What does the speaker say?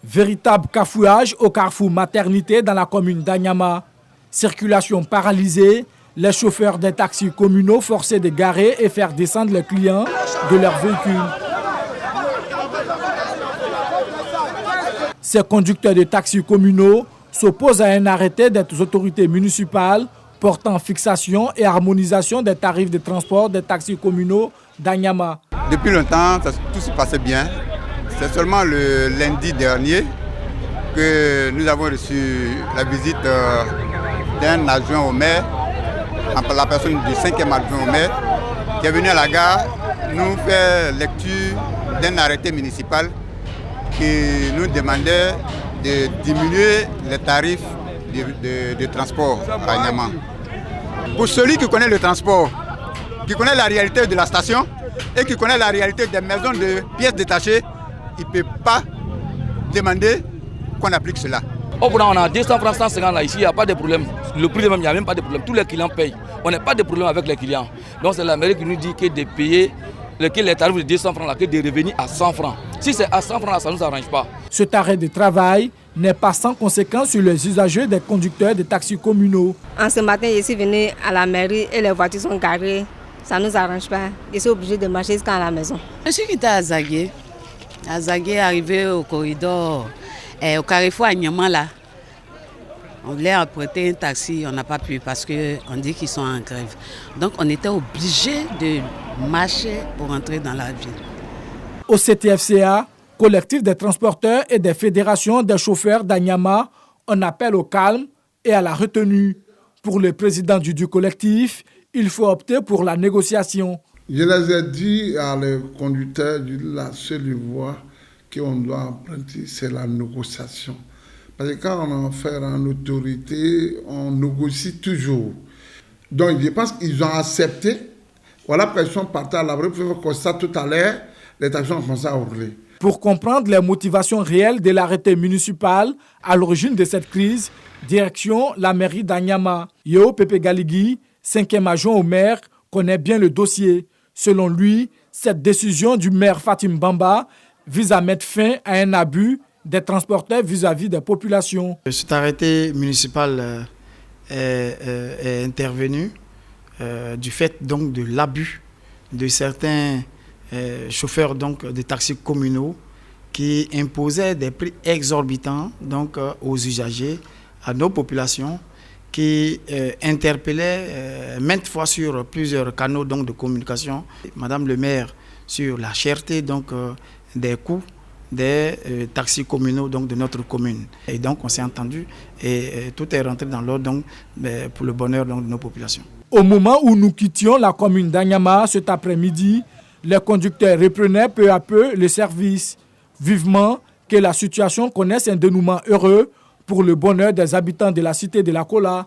Véritable cafouillage au carrefour maternité dans la commune d'Anyama. Circulation paralysée, les chauffeurs des taxis communaux forcés de garer et faire descendre les clients de leurs véhicules. Ces conducteurs de taxis communaux s'opposent à un arrêté des autorités municipales portant fixation et harmonisation des tarifs de transport des taxis communaux d'Anyama. Depuis longtemps, tout se passait bien. C'est seulement le lundi dernier que nous avons reçu la visite d'un adjoint au maire, la personne du 5e adjoint au maire, qui est venu à la gare nous faire lecture d'un arrêté municipal qui nous demandait de diminuer les tarifs de transport à Anyama. Pour celui qui connaît le transport, qui connaît la réalité de la station et qui connaît la réalité des maisons de pièces détachées, il ne peut pas demander qu'on applique cela. Au bout on a 200 francs, 150 là, ici, il n'y a pas de problème. Le prix même, il n'y a même pas de problème. Tous les clients payent. On n'a pas de problème avec les clients. Donc c'est la mairie qui nous dit que de payer les tarifs de 200 francs là, que de revenir à 100 francs. Si c'est à 100 francs là, ça ne nous arrange pas. Cet arrêt de travail n'est pas sans conséquence sur les usagers des conducteurs de taxis communaux. En ce matin, je suis venu à la mairie et les voitures sont garées. Ça ne nous arrange pas. Je suis obligé de marcher jusqu'à la maison. Je suis quitté à Zagué. À Zagué, arrivé au corridor, au carrefour à Nyama là. On voulait apprêter un taxi, on n'a pas pu parce qu'on dit qu'ils sont en grève. Donc on était obligé de marcher pour entrer dans la ville. Au CTFCA, collectif des transporteurs et des fédérations des chauffeurs d'Anyama, on appelle au calme et à la retenue. Pour le président du collectif, il faut opter pour la négociation. Je les ai dit à les conducteurs, la seule voie qu'on doit emprunter, c'est la négociation. Parce que quand on a affaire à une autorité, on négocie toujours. Donc je pense qu'ils ont accepté. Voilà pourquoi ils sont partis à l'abri. Vous pouvez constater tout à l'heure, les taxis ont commencé à hurler. Pour comprendre les motivations réelles de l'arrêté municipal à l'origine de cette crise, direction la mairie d'Anyama. Yeo Pepe Galigui, 5e adjoint au maire, connaît bien le dossier. Selon lui, cette décision du maire Fatim Bamba vise à mettre fin à un abus des transporteurs vis-à-vis des populations. Cet arrêté municipal est intervenu du fait donc de l'abus de certains chauffeurs donc, de taxis communaux qui imposaient des prix exorbitants donc, aux usagers, à nos populations, qui interpellaient maintes fois sur plusieurs canaux donc, de communication. Madame le maire sur la cherté donc, des coûts des taxis communaux donc, de notre commune. Et donc on s'est entendu et tout est rentré dans l'ordre donc, pour le bonheur donc, de nos populations. Au moment où nous quittions la commune d'Anyama cet après-midi, les conducteurs reprenaient peu à peu le service. Vivement que la situation connaisse un dénouement heureux pour le bonheur des habitants de la cité de la Kola.